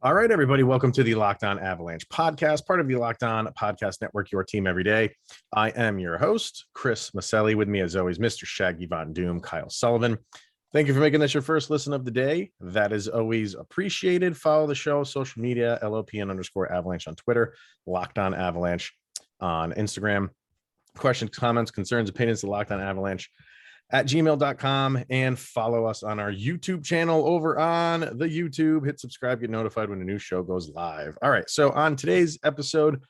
All right, everybody, welcome to the Locked On Avalanche podcast, part of the Locked On Podcast Network, your team every day. I am your host, Chris Maselli. With me, as always, Mr. Shaggy Von Doom, Kyle Sullivan. Thank you for making this your first listen of the day. That is always appreciated. Follow the show, social media, LOPN_Avalanche on Twitter, Locked On Avalanche on Instagram. Questions, comments, concerns, opinions, the Locked On Avalanche at gmail.com, and follow us on our YouTube channel over on the YouTube. Hit subscribe, get notified when a new show goes live. All right, so on today's episode,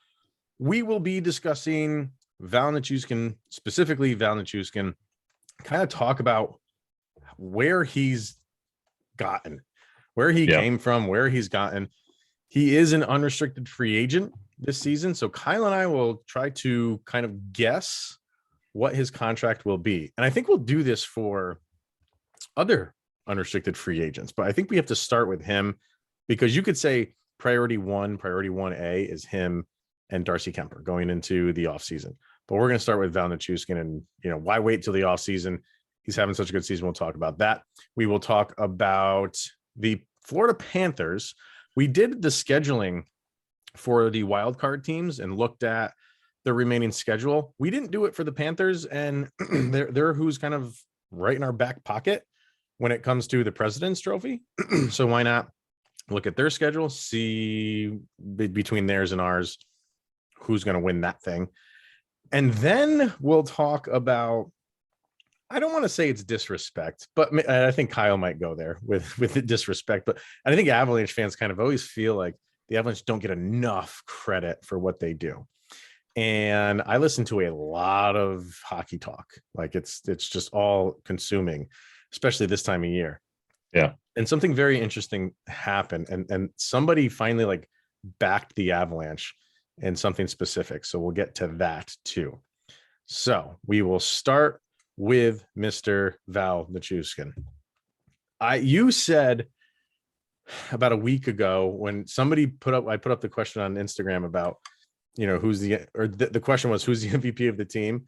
we will be discussing Val Nichushkin, specifically Val Nichushkin, kind of talk about where he's gotten, where he came from, where he's gotten. He is an unrestricted free agent this season, so Kyle and I will try to kind of guess what his contract will be. And I think we'll do this for other unrestricted free agents, but I think we have to start with him because you could say priority 1A is him and Darcy Kuemper going into the offseason. But we're going to start with Val Nichushkin, and why wait till the offseason? He's having such a good season. We'll talk about that. We will talk about the Florida Panthers. We did the scheduling for the wild card teams and looked at the remaining schedule. We didn't do it for the Panthers, and they're who's kind of right in our back pocket when it comes to the President's Trophy. So why not look at their schedule, see between theirs and ours who's going to win that thing. And then we'll talk about, I don't want to say it's disrespect, but I think Kyle might go there with the disrespect, but I think Avalanche fans kind of always feel like the Avalanche don't get enough credit for what they do. And I listen to a lot of hockey talk. Like it's just all consuming, especially this time of year. Yeah. And something very interesting happened, and somebody finally like backed the Avalanche in something specific. So we'll get to that too. So we will start with Mr. Val Nichushkin. You said about a week ago when somebody I put up the question on Instagram about, who's the question was, who's the MVP of the team?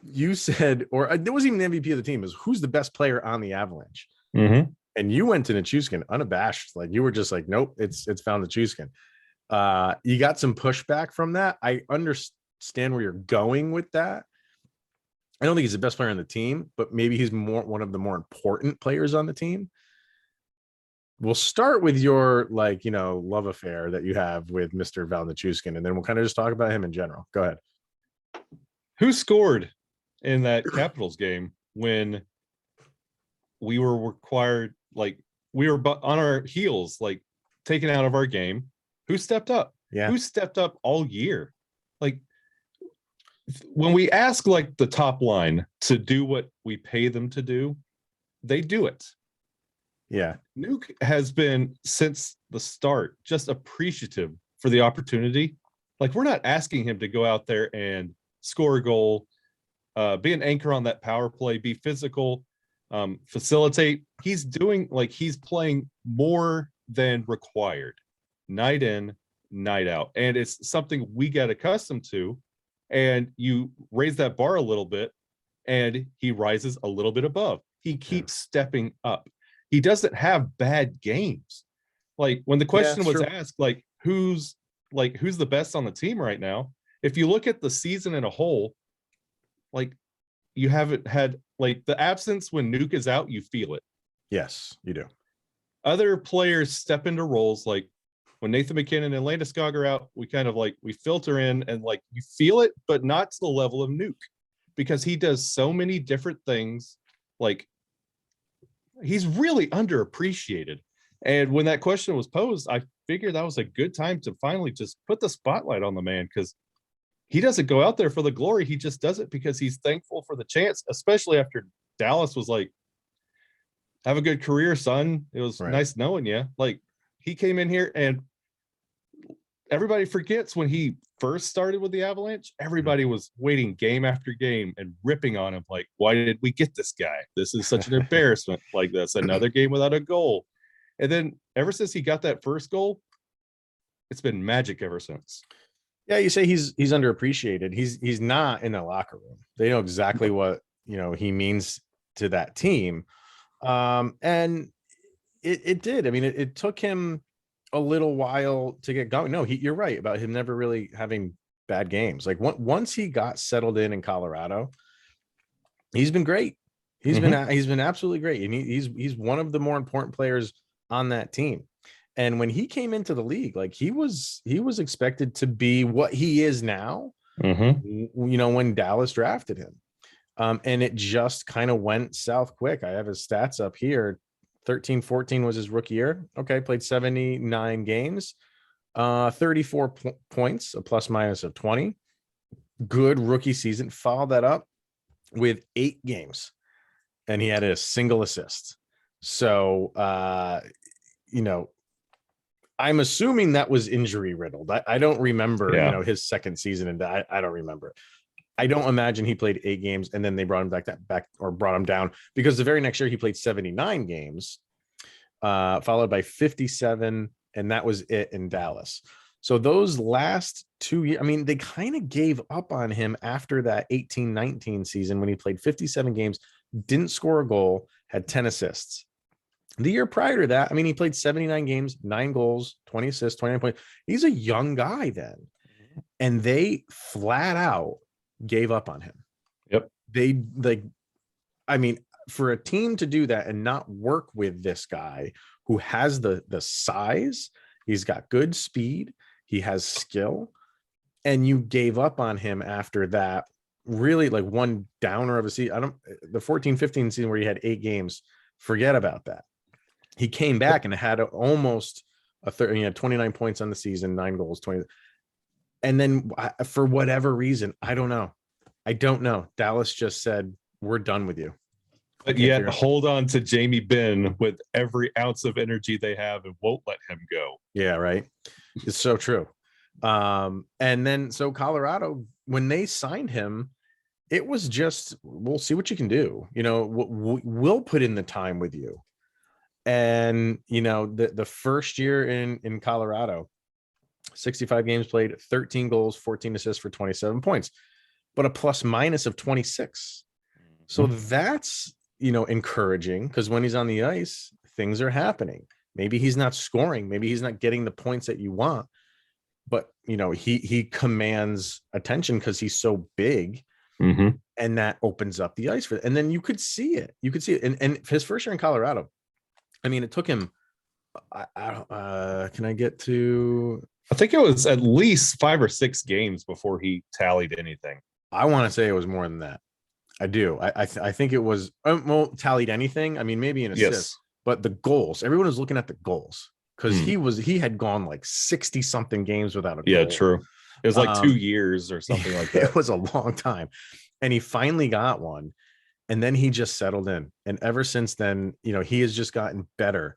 You said, or it wasn't even the MVP of the team, is who's the best player on the Avalanche? Mm-hmm. And you went to Nichushkin unabashed. Like you were just like, nope, it's Val Nichushkin. You got some pushback from that. I understand where you're going with that. I don't think he's the best player on the team, but maybe he's one of the more important players on the team. We'll start with your love affair that you have with Mr. Val Nichushkin, and then we'll kind of just talk about him in general. Go ahead. Who scored in that Capitals game when we were required, we were on our heels, taken out of our game? Who stepped up? Yeah. Who stepped up all year? When we ask the top line to do what we pay them to do, they do it. Yeah. Nuke has been, since the start, just appreciative for the opportunity. We're not asking him to go out there and score a goal, be an anchor on that power play, be physical, facilitate. He's doing, he's playing more than required, night in, night out. And it's something we get accustomed to. And you raise that bar a little bit, and he rises a little bit above. He keeps stepping up. He doesn't have bad games. When the question was asked, who's the best on the team right now? If you look at the season in a whole, you haven't had the absence when Nuke is out, you feel it. Yes, you do. Other players step into roles when Nathan McKinnon and Landeskog are out, we kind of we filter in and you feel it, but not to the level of Nuke, because he does so many different things. He's really underappreciated. And when that question was posed, I figured that was a good time to finally just put the spotlight on the man, because he doesn't go out there for the glory. He just does it because he's thankful for the chance, especially after Dallas was have a good career, son. It was nice knowing you. He came in here, and everybody forgets when he first started with the Avalanche, everybody was waiting game after game and ripping on him. Why did we get this guy? This is such an embarrassment. This, another game without a goal. And then ever since he got that first goal, it's been magic ever since. Yeah, you say he's underappreciated. He's not in the locker room. They know exactly what he means to that team. And it did. I mean, it took him a little while to get going. No, you're right about him never really having bad games. Like once he got settled in Colorado, he's been great. He's been absolutely great, and he's one of the more important players on that team. And when he came into the league, like he was expected to be what he is now. When Dallas drafted him, and it just kind of went south quick. I have his stats up here. 13-14 was his rookie year. Okay, played 79 games, 34 points, a plus minus of 20. Good rookie season. Followed that up with 8 games, and he had a single assist. So, I'm assuming that was injury riddled. I don't remember, his second season, and I don't remember. I don't imagine he played 8 games and then they brought him back or brought him down, because the very next year he played 79 games, followed by 57, and that was it in Dallas. So those last 2 years, I mean, they kind of gave up on him after that 18-19 season when he played 57 games, didn't score a goal, had 10 assists. The year prior to that, I mean, he played 79 games, 9 goals, 20 assists, 29 points. He's a young guy then. And they flat out gave up on him. Yep. For a team to do that and not work with this guy who has the size, he's got good speed, he has skill, and you gave up on him after that, really like one downer of a season. The 14-15 season where he had 8 games, forget about that. He came back and had almost a 30, he had 29 points on the season, 9 goals, 20. And then for whatever reason, I don't know. Dallas just said, we're done with you. But yet hold on to Jamie Benn with every ounce of energy they have and won't let him go. Yeah, right. It's so true. And then so Colorado, when they signed him, it was just, we'll see what you can do. We'll put in the time with you. And, the first year in Colorado, 65 games played, 13 goals, 14 assists for 27 points, but a plus minus of 26. So that's, encouraging, because when he's on the ice, things are happening. Maybe he's not scoring, maybe he's not getting the points that you want, but he commands attention because he's so big, and that opens up the ice and then you could see it. And his first year in Colorado, I mean, it took him, can I get to, I think it was at least 5 or 6 games before he tallied anything. I want to say it was more than that. I do. I think it was, tallied anything. I mean, maybe an assist, but the goals, everyone was looking at the goals because he had gone like 60 something games without a goal. Yeah, true. It was like 2 years or something like that. It was a long time. And he finally got one. And then he just settled in. And ever since then, he has just gotten better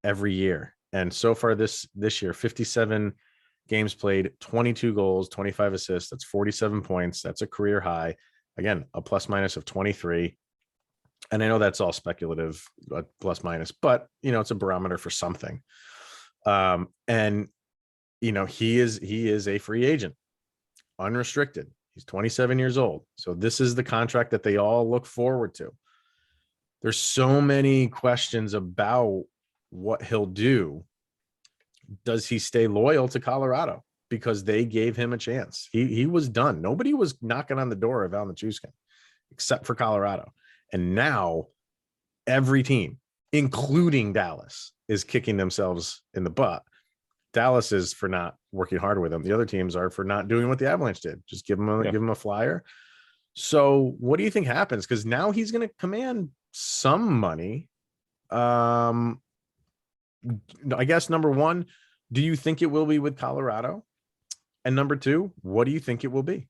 every year. And so far this year, 57 games played, 22 goals, 25 assists. That's 47 points. That's a career high. Again, a plus minus of 23. And I know that's all speculative, plus minus, but it's a barometer for something. And he is a free agent, unrestricted. He's 27 years old. So this is the contract that they all look forward to. There's so many questions about what he'll do. Does he stay loyal to Colorado? Because they gave him a chance. He was done. Nobody was knocking on the door of Val Nichushkin except for Colorado. And now every team, including Dallas, is kicking themselves in the butt. Dallas is for not working harder with them. The other teams are for not doing what the Avalanche did. Just give him a flyer. So what do you think happens? Because now he's going to command some money. I guess number one, do you think it will be with Colorado? And number two, what do you think it will be?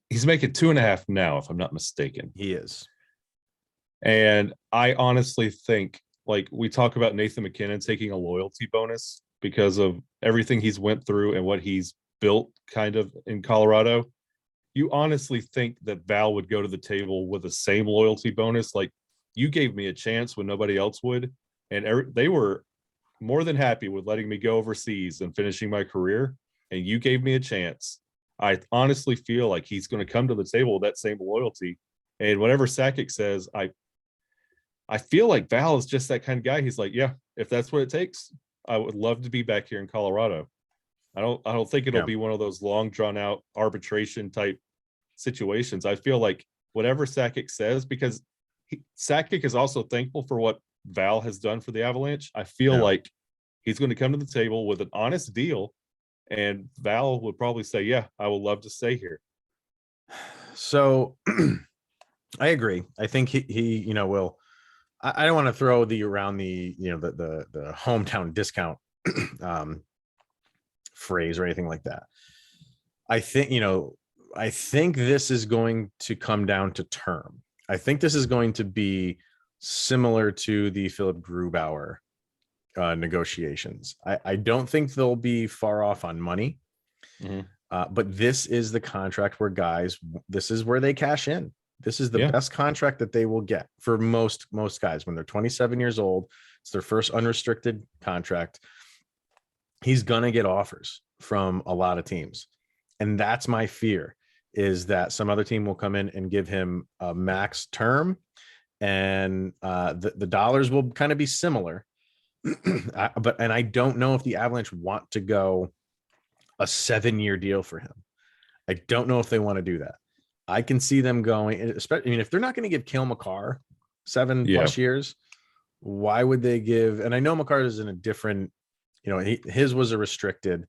He's making 2.5 now, if I'm not mistaken. He is. And I honestly think, like, we talk about Nathan McKinnon taking a loyalty bonus because of everything he's went through and what he's built kind of in Colorado. You honestly think that Val would go to the table with the same loyalty bonus? Like, you gave me a chance when nobody else would. And they were more than happy with letting me go overseas and finishing my career. And you gave me a chance. I honestly feel like he's going to come to the table with that same loyalty. And whatever Sakic says, I feel like Val is just that kind of guy. He's like, yeah, if that's what it takes, I would love to be back here in Colorado. I don't think it'll be one of those long drawn out arbitration type situations. I feel like whatever Sakic says, because Sakic is also thankful for what Val has done for the Avalanche. I feel like he's going to come to the table with an honest deal, and Val would probably say, yeah, I would love to stay here. So I agree. I think he will. I don't want to throw the hometown discount phrase or anything like that. I think this is going to come down to term. I think this is going to be similar to the Philip Grubauer negotiations. I don't think they'll be far off on money, but this is the contract where this is where they cash in. This is the best contract that they will get for most guys when they're 27 years old. It's their first unrestricted contract. He's going to get offers from a lot of teams. And that's my fear, is that some other team will come in and give him a max term, and the dollars will kind of be similar. But I don't know if the Avalanche want to go a 7-year deal for him. I don't know if they want to do that. I can see them going, especially, if they're not going to give Cale Makar 7+ years, why would they give? And I know Makar is in a different, his was a restricted.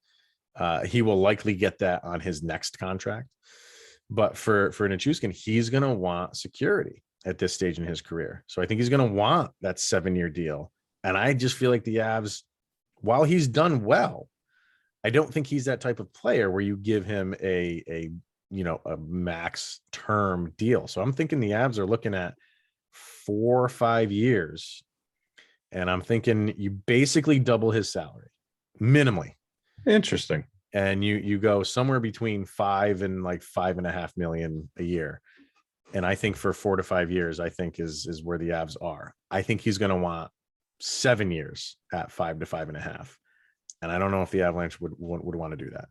He will likely get that on his next contract. But for Nichushkin, he's going to want security at this stage in his career. So I think he's going to want that 7-year deal. And I just feel like the Avs, while he's done well, I don't think he's that type of player where you give him a max term deal. So I'm thinking the Avs are looking at 4 or 5 years. And I'm thinking you basically double his salary minimally. Interesting. And you go somewhere between 5 and like $5.5 million a year. And I think for 4 to 5 years, I think is where the Avs are. I think he's going to want 7 years at 5 to 5.5. And I don't know if the Avalanche would want to do that.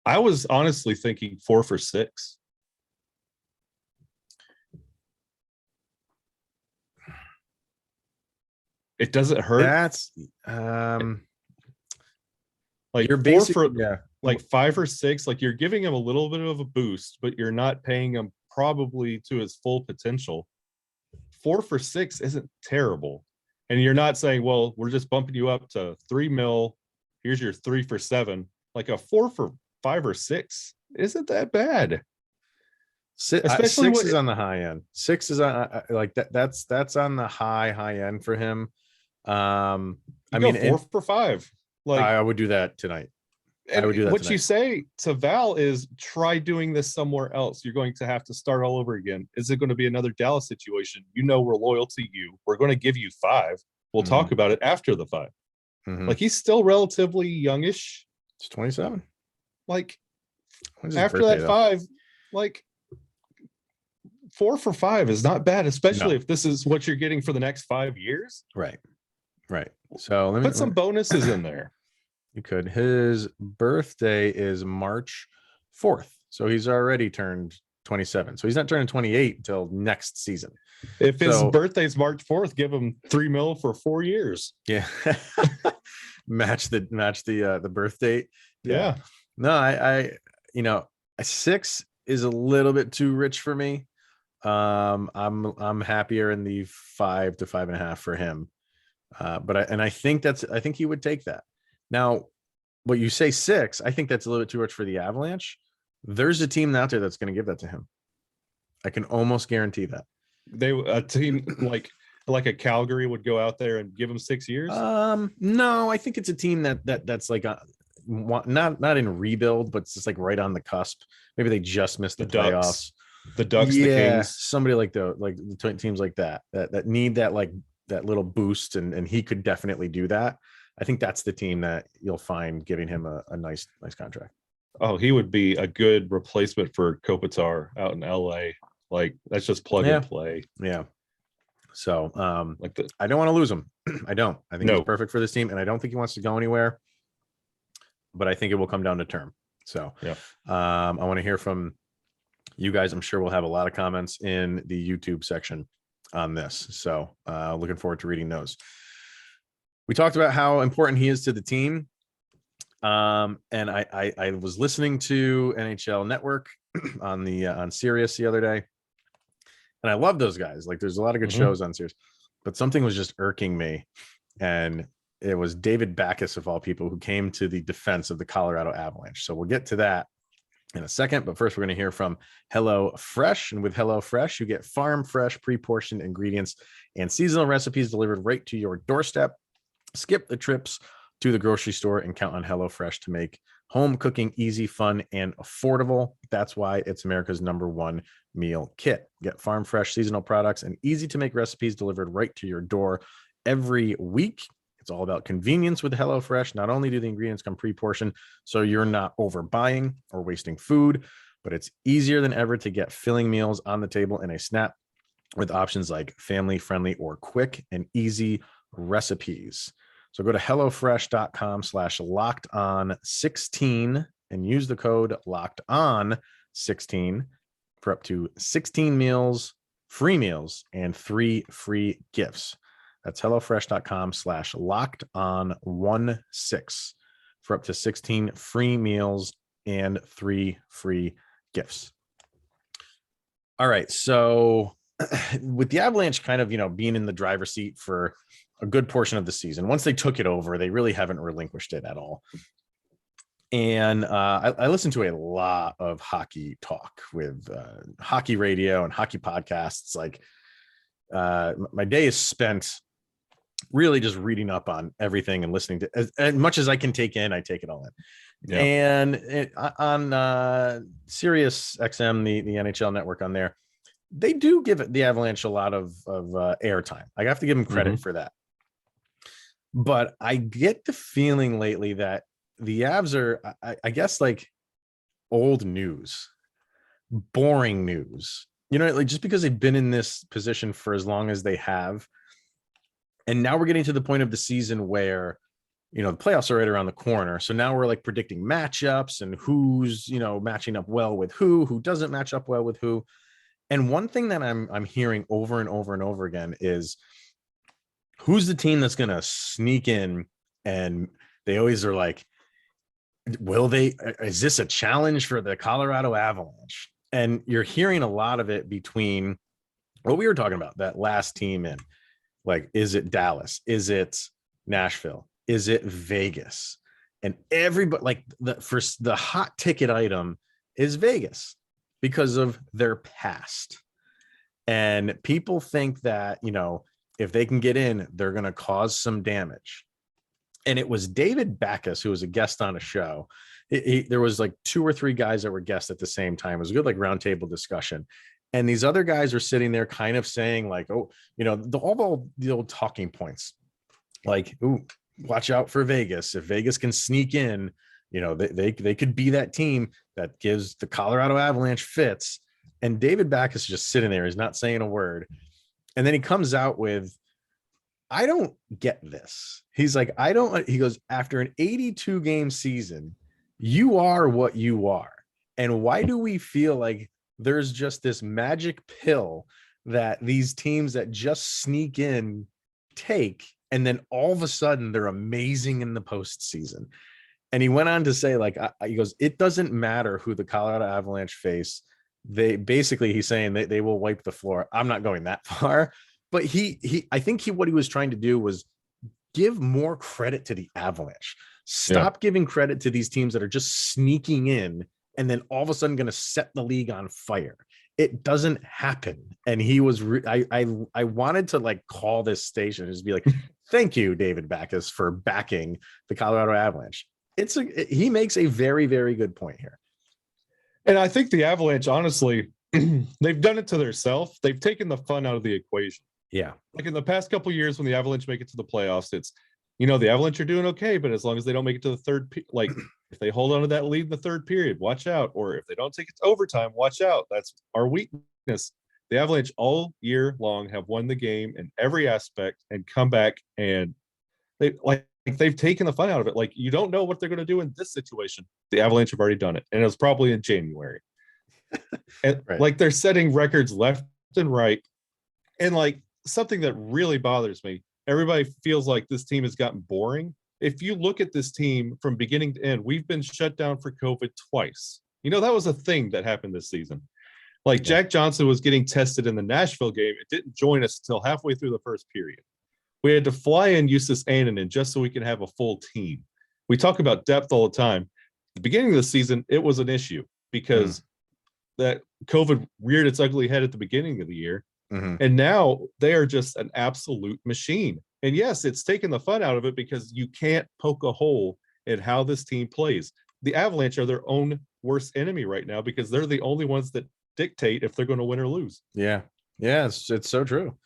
I was honestly thinking 4 for 6. It doesn't hurt. That's like you're 4 for like 5 or 6. Like you're giving him a little bit of a boost, but you're not paying him probably to his full potential. 4 for 6 isn't terrible. And you're not saying, well, we're just bumping you up to $3 million. Here's your 3 for 7. Like a 4 for 5 or 6 isn't that bad. Especially 6 is on the high end. 6 is on like that. That's on the high end for him. I mean, 4 for 5. Like I would do that tonight. I would do that. What you say to Val is try doing this somewhere else. You're going to have to start all over again. Is it going to be another Dallas situation? We're loyal to you. We're going to give you 5. We'll talk about it after the 5. Like he's still relatively youngish. It's 27. Like after that 5, like 4 for 5 is not bad, especially if this is what you're getting for the next 5 years. Right. So let me put some bonuses in there. You could. His birthday is March 4th. So he's already turned 27. So he's not turning 28 until next season. If his birthday's March 4th, give him $3 million for 4 years. Yeah. match the birth date. Yeah. No, I a 6 is a little bit too rich for me. I'm happier in the 5 to 5.5 for him. But I think he would take that. Now, what you say 6, I think that's a little bit too much for the Avalanche. There's a team out there that's going to give that to him. I can almost guarantee that. A team like a Calgary would go out there and give him 6 years. No, I think it's a team that's like not in rebuild, but it's just like right on the cusp. Maybe they just missed the playoffs. The Ducks, the Kings, somebody like the teams like that need that little boost, and he could definitely do that. I think that's the team that you'll find giving him a nice contract. Oh, he would be a good replacement for Kopitar out in LA. Like that's just plug and play. Yeah. So I don't want to lose him. I don't. I think he's perfect for this team, and I don't think he wants to go anywhere. But I think it will come down to term. So I want to hear from you guys. I'm sure we'll have a lot of comments in the YouTube section on this. So looking forward to reading those. we talked about how important he is to the team. And I was listening to NHL Network on Sirius the other day, and I love those guys. Like, there's a lot of good shows on Sirius, but something was just irking me, and it was David Backes, of all people, who came to the defense of the Colorado Avalanche. So we'll get to that in a second, but first we're going to hear from HelloFresh. And with HelloFresh, you get farm fresh, pre-portioned ingredients and seasonal recipes delivered right to your doorstep. Skip the trips to the grocery store and count on HelloFresh to make home cooking easy, fun, and affordable. That's why it's America's #1 meal kit. Get farm fresh seasonal products and easy to make recipes delivered right to your door every week. It's all about convenience with HelloFresh. Not only do the ingredients come pre-portioned, so you're not overbuying or wasting food, but it's easier than ever to get filling meals on the table in a snap with options like family-friendly or quick and easy recipes. So go to HelloFresh.com/LockedOn16 and use the code LockedOn16 for up to 16 meals, free meals, and 3 free gifts. That's HelloFresh.com/LockedOn16 for up to 16 free meals and 3 free gifts. All right. So with the Avalanche kind of, being in the driver's seat for a good portion of the season, once they took it over, they really haven't relinquished it at all. And I listened to a lot of hockey talk with hockey radio and hockey podcasts. Like my day is spent really just reading up on everything and listening to as much as I can take in. I take it all in. Yeah. And on Sirius XM, the NHL network on there, they do give the Avalanche a lot of airtime. I have to give them credit for that. But I get the feeling lately that the Avs are, I guess, like old news, boring news. Like, just because they've been in this position for as long as they have. And now we're getting to the point of the season where, the playoffs are right around the corner. So now we're like predicting matchups and who's, matching up well with who doesn't match up well with who. And one thing that I'm hearing over and over and over again is, who's the team that's going to sneak in? And they always are like, is this a challenge for the Colorado Avalanche? And you're hearing a lot of it between what we were talking about, that last team in. Like, is it Dallas? Is it Nashville? Is it Vegas? And everybody, like, the hot ticket item is Vegas because of their past. And people think that, if they can get in, they're going to cause some damage. And it was David Backes, who was a guest on a show. There was like 2 or 3 guys that were guests at the same time. It was a good, like, roundtable discussion. And these other guys are sitting there kind of saying, like, all the old talking points, like, ooh, watch out for Vegas. If Vegas can sneak in, they could be that team that gives the Colorado Avalanche fits. And David Backes is just sitting there. He's not saying a word. And then he comes out with, I don't get this. He's like, he goes, after an 82 game season, you are what you are. And why do we feel like there's just this magic pill that these teams that just sneak in take, and then all of a sudden they're amazing in the postseason? And he went on to say, like, he goes, it doesn't matter who the Colorado Avalanche face. He's saying they will wipe the floor. I'm not going that far, but I think what he was trying to do was give more credit to the Avalanche. Stop giving credit to these teams that are just sneaking in and then all of a sudden going to set the league on fire. It doesn't happen. And he was, I wanted to, like, call this station and just be like, thank you, David Backes, for backing the Colorado Avalanche. He makes a very, very good point here. And I think the Avalanche, honestly, they've done it to themselves. They've taken the fun out of the equation. Yeah. Like, in the past couple of years when the Avalanche make it to the playoffs, it's, the Avalanche are doing okay, but as long as they don't make it to the third, like, if they hold on to that lead in the third period, watch out. Or if they don't take it to overtime, watch out. That's our weakness. The Avalanche all year long have won the game in every aspect and come back, and they've taken the fun out of it. Like, you don't know what they're going to do in this situation. The Avalanche have already done it, and it was probably in January. And right. Like, they're setting records left and right. And, like, something that really bothers me, everybody feels like this team has gotten boring. If you look at this team from beginning to end, we've been shut down for COVID twice. That was a thing that happened this season. Like Jack Johnson was getting tested in the Nashville game. It didn't join us until halfway through the first period. We had to fly in Justus Annunen just so we can have a full team. We talk about depth all the time. At the beginning of the season, it was an issue because that COVID reared its ugly head at the beginning of the year. And now they are just an absolute machine. And yes, it's taken the fun out of it because you can't poke a hole in how this team plays. The Avalanche are their own worst enemy right now because they're the only ones that dictate if they're going to win or lose. Yeah. It's so true.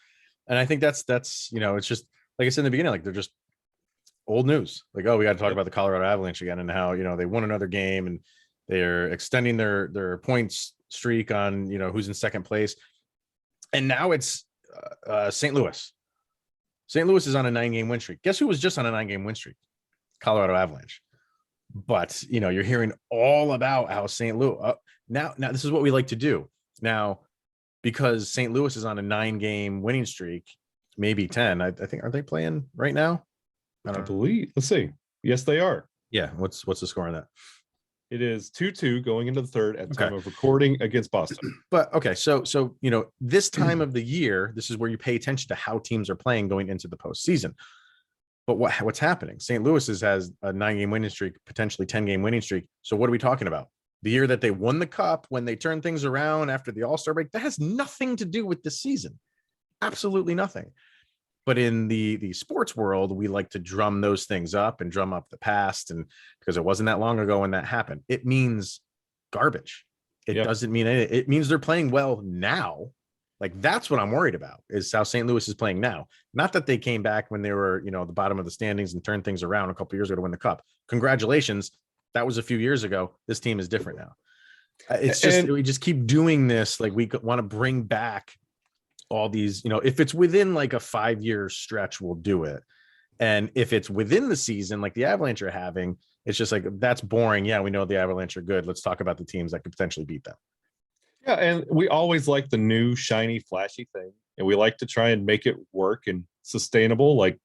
And I think that's it's just like I said in the beginning, like they're just old news. Like, oh, we got to talk about the Colorado Avalanche again and how they won another game and they're extending their points streak on who's in second place. And now it's St. Louis. St. Louis is on a 9-game win streak. Guess who was just on a 9-game win streak? Colorado Avalanche. But you're hearing all about how St. Louis now this is what we like to do now because St. Louis is on a 9-game winning streak, maybe 10. I think, are they playing right now? I believe. Let's see. Yes, they are. Yeah. What's the score on that? It is 2-2 going into the third at time of recording against Boston. But okay, so this time of the year, this is where you pay attention to how teams are playing going into the postseason. But what's happening? St. Louis has a 9-game winning streak, potentially 10-game winning streak. So what are we talking about? The year that they won the cup, when they turned things around after the All-Star break, that has nothing to do with this season. Absolutely nothing. But in the sports world, we like to drum those things up and drum up the past. And because it wasn't that long ago when that happened, it means garbage. It doesn't mean anything. It means they're playing well now. Like that's what I'm worried about is how St. Louis is playing now. Not that they came back when they were, the bottom of the standings and turned things around a couple of years ago to win the cup. Congratulations. That was a few years ago. This team is different now. It's just, we just keep doing this. Like we want to bring back all these, if it's within like a 5-year stretch, we'll do it. And if it's within the season, like the Avalanche are having, it's just like, that's boring. Yeah, we know the Avalanche are good. Let's talk about the teams that could potentially beat them. Yeah, and we always like the new, shiny, flashy thing. And we like to try and make it work and sustainable. Like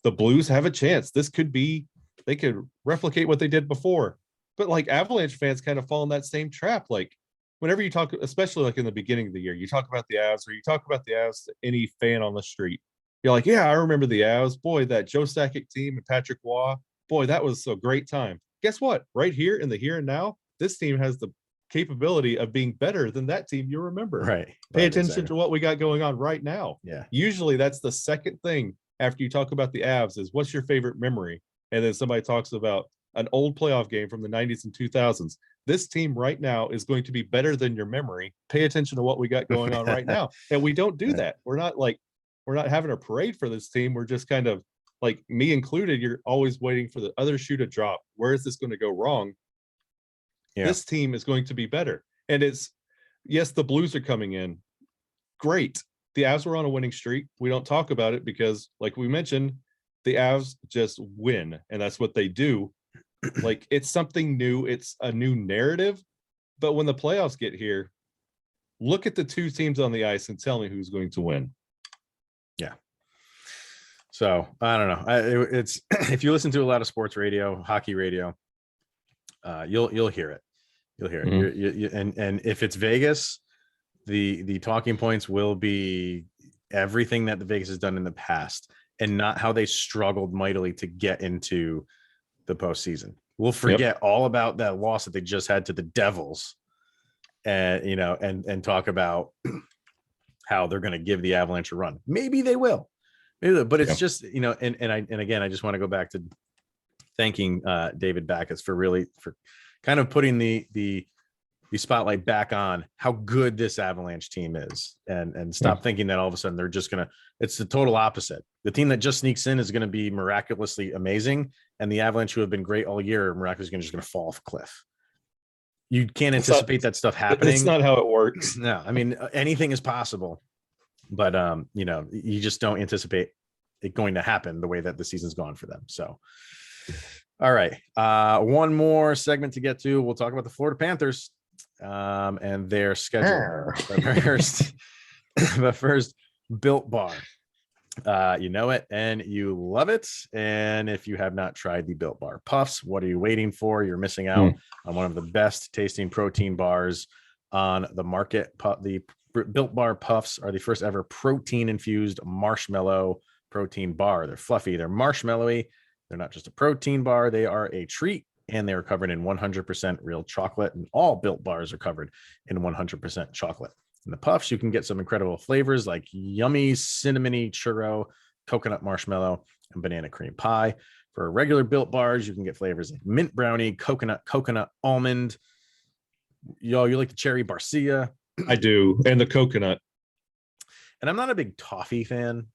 the Blues have a chance. This could be, they could replicate what they did before. But like Avalanche fans kind of fall in that same trap. Like, whenever you talk, especially like in the beginning of the year, you talk about the Avs or you talk about the Avs to any fan on the street. You're like, yeah, I remember the Avs. Boy, that Joe Sakic team and Patrick Waugh. Boy, that was a great time. Guess what? Right here in the here and now, this team has the capability of being better than that team you remember. Right. Pay attention to what we got going on right now. Yeah. Usually that's the second thing after you talk about the Avs is what's your favorite memory? And then somebody talks about an old playoff game from the 90s and 2000s. This team right now is going to be better than your memory. Pay attention to what we got going on right now. And we don't do that. We're not having a parade for this team. We're just kind of like me included. You're always waiting for the other shoe to drop. Where is this going to go wrong? Yeah. This team is going to be better. And yes, the Blues are coming in. Great. The Avs were on a winning streak. We don't talk about it because like we mentioned, the Avs just win. And that's what they do. Like it's something new. It's a new narrative. But when the playoffs get here, look at the two teams on the ice and tell me who's going to win. Yeah. So I don't know. It's if you listen to a lot of sports radio, hockey radio, you'll hear it. You'll hear it. Mm-hmm. And if it's Vegas, the talking points will be everything that the Vegas has done in the past and not how they struggled mightily to get into the postseason. We'll forget all about that loss that they just had to the Devils and talk about how they're going to give the Avalanche a run. Maybe they will, but it's just, and again, I just want to go back to thanking David Backus for kind of putting the spotlight back on how good this Avalanche team is and stop thinking that all of a sudden they're just going to, it's the total opposite. The team that just sneaks in is going to be miraculously amazing. And the Avalanche who have been great all year, are miraculously just going to fall off a cliff. You can't anticipate that stuff happening. It's not how it works. No, I mean, anything is possible, but you just don't anticipate it going to happen the way that the season's gone for them. So, all right. One more segment to get to. We'll talk about the Florida Panthers and their schedule. But first, Built Bar. You know it and you love it. And if you have not tried the Built Bar Puffs, what are you waiting for? You're missing out on one of the best tasting protein bars on the market. The Built Bar Puffs are the first ever protein infused marshmallow protein bar. They're fluffy, they're marshmallowy. They're not just a protein bar, they are a treat. And they are covered in 100% real chocolate. And all Built Bars are covered in 100% chocolate. In the Puffs, you can get some incredible flavors like yummy cinnamony churro, coconut marshmallow, and banana cream pie. For regular Built Bars, you can get flavors like mint brownie, coconut almond. Yo, you like the cherry barcia? I do, and the coconut. And I'm not a big toffee fan.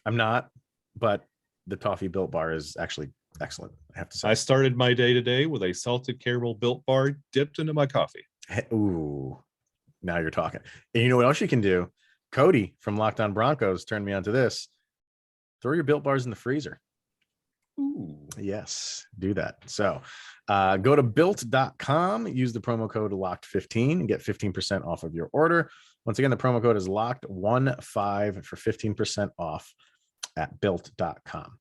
I'm not, but the toffee Built Bar is actually excellent, I have to say. I started my day today with a salted caramel Built Bar dipped into my coffee. Ooh, now you're talking. And you know what else you can do? Cody from Locked On Broncos turned me onto this. Throw your Built Bars in the freezer. Ooh. Yes, do that. So go to built.com, use the promo code locked15 and get 15% off of your order. Once again, the promo code is locked15 for 15% off at built.com.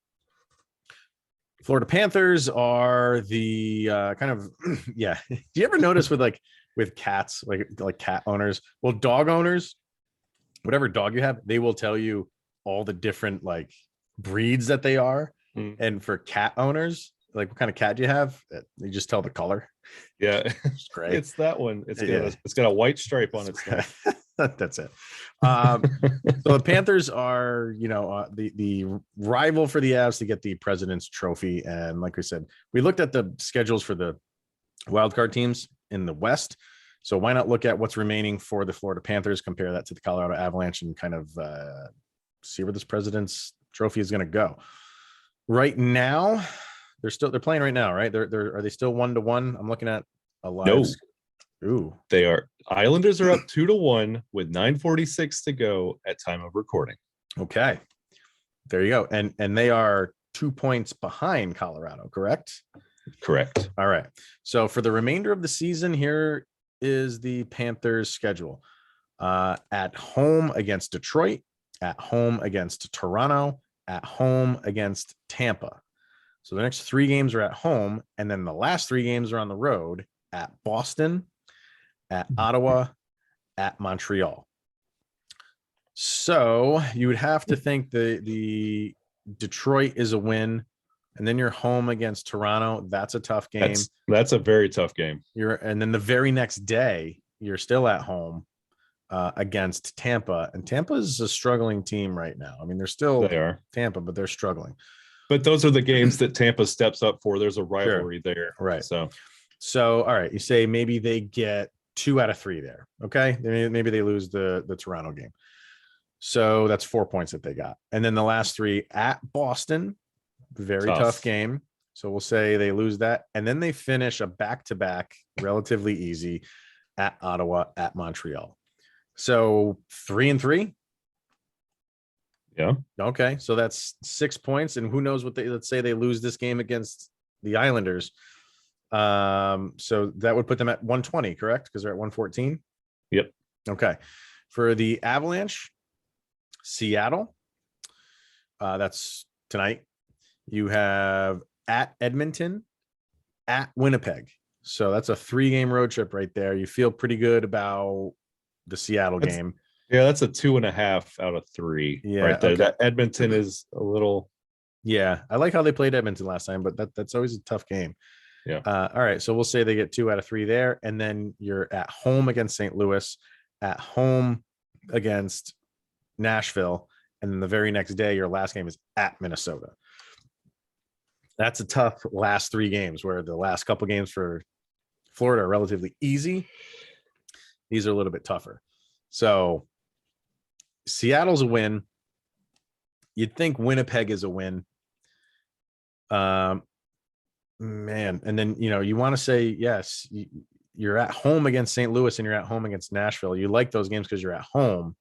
Florida Panthers are the kind of yeah. Do you ever notice with cats, like cat owners, well, dog owners, whatever dog you have, they will tell you all the different like breeds that they are. And for cat owners, like what kind of cat do you have? You just tell the color. Yeah, It's great. It's that one. It's got a white stripe on its neck. That's it. So the Panthers are, the rival for the Avs to get the President's Trophy. And like we said, we looked at the schedules for the wildcard teams in the West. So why not look at what's remaining for the Florida Panthers, compare that to the Colorado Avalanche, and kind of see where this President's Trophy is going to go. Right now, they're playing right now, right? Are they still 1-1? I'm looking at a live. No. Ooh. They are. Islanders are up 2-1 with 9:46 to go at time of recording. Okay. There you go. And they are 2 points behind Colorado, correct? Correct. All right. So for the remainder of the season, here is the Panthers schedule. At home against Detroit, at home against Toronto, at home against Tampa. So the next 3 games are at home, and then the last 3 games are on the road at Boston, at Ottawa, at Montreal. So you would have to think the Detroit is a win, and then you're home against Toronto. That's a tough game. That's a very tough game. And then the very next day, you're still at home against Tampa, and Tampa is a struggling team right now. I mean, they are Tampa, but they're struggling. But those are the games that Tampa steps up for. There's a rivalry there, right? So all right, you say maybe they get 2 out of 3 there. Okay, maybe they lose the Toronto game. So that's 4 points that they got, and then the last 3 at Boston, very tough game. So we'll say they lose that, and then they finish a back-to-back, relatively easy, at Ottawa, at Montreal. So 3-3. Yeah. Okay. So that's 6 points. And who knows let's say they lose this game against the Islanders. So that would put them at 120, correct? Because they're at 114. Yep. Okay. For the Avalanche, Seattle, that's tonight. You have at Edmonton, at Winnipeg. So that's a 3-game road trip right there. You feel pretty good about the Seattle game. Yeah, that's a 2.5 out of 3. Yeah, right there. Okay. That Edmonton is a little. Yeah, I like how they played Edmonton last time, but that's always a tough game. Yeah. All right, so we'll say they get 2 out of 3 there, and then you're at home against St. Louis, at home against Nashville, and then the very next day, your last game is at Minnesota. That's a tough last 3 games, where the last couple games for Florida are relatively easy. These are a little bit tougher. So Seattle's a win. You'd think Winnipeg is a win. Man, and then you want to say yes, you're at home against St. Louis and you're at home against Nashville. You like those games because you're at home.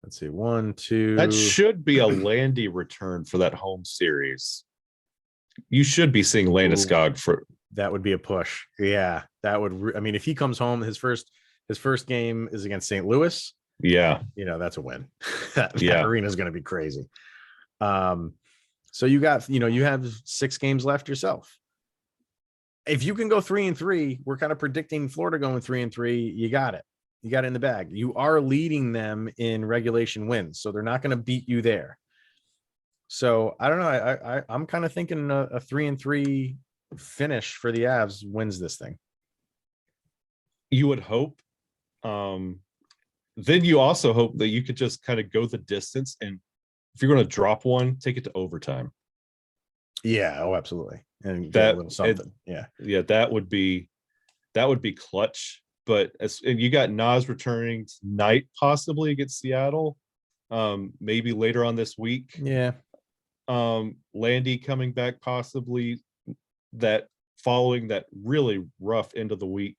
Let's see, 1, 2. That should be a Landy return for that home series. You should be seeing Landeskog for. That would be a push. Yeah, that would. I mean, if he comes home, his first game is against St. Louis, Yeah. That's a win. that Yeah. arena is going to be crazy. So you got, you have 6 games left yourself. If you can go 3-3, we're kind of predicting Florida going 3-3. You got it. You got it in the bag. You are leading them in regulation wins, so they're not going to beat you there. So I don't know. I'm kind of thinking a 3-3 finish for the Avs wins this thing. You would hope. Then you also hope that you could just kind of go the distance, and if you're going to drop one, take it to overtime. Yeah. Oh, absolutely. And get That a little something. Yeah. That would be clutch. But and you got Nas returning tonight, possibly against Seattle. Maybe later on this week. Yeah. Landy coming back possibly that following that really rough end of the week.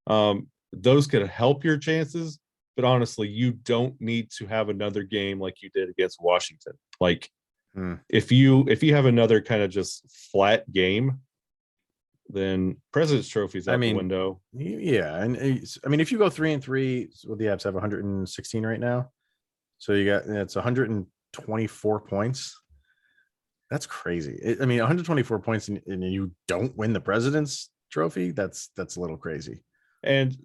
Those could help your chances, but honestly, you don't need to have another game like you did against Washington. Like if you have another kind of just flat game, then President's Trophy's out the window. Yeah, and if you go 3-3, well, the Avs have 116 right now, so it's 124 points. That's crazy. 124 points and you don't win the President's Trophy. That's a little crazy. And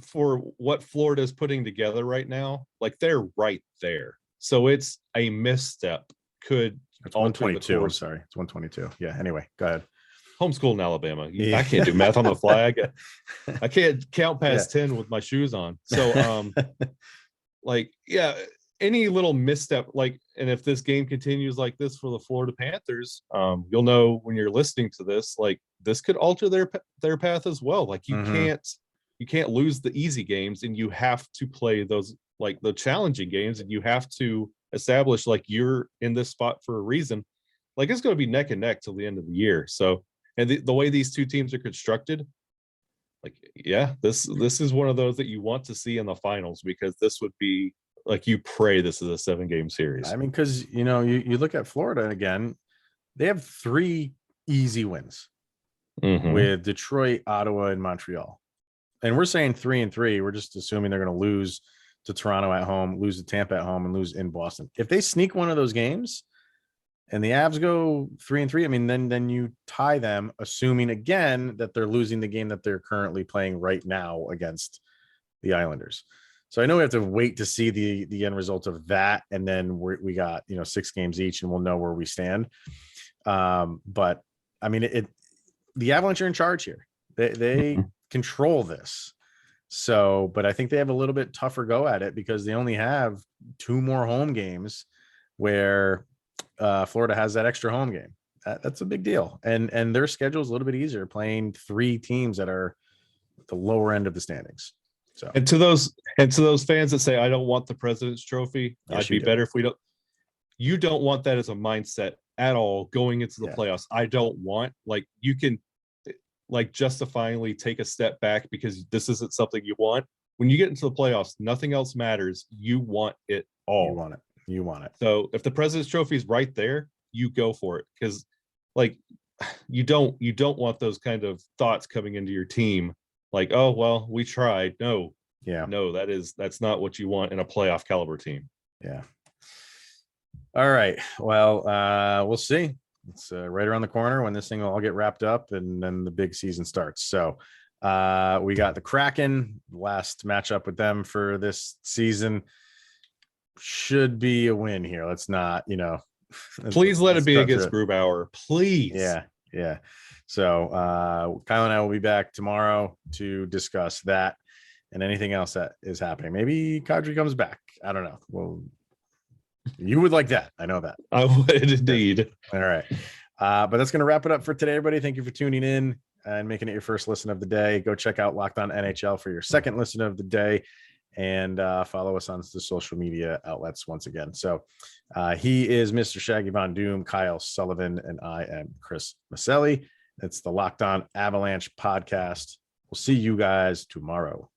for what Florida is putting together right now, like they're right there. So it's a misstep. It's 122. I'm sorry, it's 122. Yeah. Anyway, go ahead. Homeschool in Alabama. Yeah. I can't do math on the flag. I can't count past 10 with my shoes on. So, any little misstep, and if this game continues like this for the Florida Panthers, you'll know when you're listening to this, this could alter their path as well. Like you can't lose the easy games, and you have to play those the challenging games, and you have to establish you're in this spot for a reason. It's going to be neck and neck till the end of the year. So, and the way these two teams are constructed, this is one of those that you want to see in the finals, because this would be you pray this is a 7-game series. Because you look at Florida again, they have 3 easy wins with Detroit, Ottawa, and Montreal. And we're saying 3-3. We're just assuming they're going to lose to Toronto at home, lose to Tampa at home, and lose in Boston. If they sneak one of those games and the Avs go 3-3, then you tie them, assuming again that they're losing the game that they're currently playing right now against the Islanders. So I know we have to wait to see the end result of that, and then we got 6 games each, and we'll know where we stand. But the Avalanche are in charge here. They control this. So, but I think they have a little bit tougher go at it, because they only have 2 more home games where Florida has that extra home game. That's a big deal. And their schedule is a little bit easier, playing 3 teams that are at the lower end of the standings. So, and to those fans that say, I don't want the President's Trophy, yes, I'd be better if we don't. You don't want that as a mindset at all going into the playoffs. I don't want, you can justifyingly take a step back because this isn't something you want. When you get into the playoffs, nothing else matters. You want it all. You want it. So if the President's Trophy is right there, you go for it, because you don't want those kind of thoughts coming into your team. Oh, well, we tried. No, that's not what you want in a playoff caliber team. Yeah. All right. Well, we'll see. It's right around the corner when this thing will all get wrapped up, and then the big season starts. So we got the Kraken, last matchup with them for this season. Should be a win here. Let's not, please let it be against Grubauer, please. Yeah. So Kyle and I will be back tomorrow to discuss that and anything else that is happening. Maybe Kadri comes back. I don't know. Well, you would like that. I know that. I would indeed. All right. But that's going to wrap it up for today, everybody. Thank you for tuning in and making it your first listen of the day. Go check out Locked On NHL for your second listen of the day, and follow us on the social media outlets once again. So he is Mr. Shaggy Von Doom, Kyle Sullivan, and I am Chris Maselli. It's the Locked On Avalanche podcast. We'll see you guys tomorrow.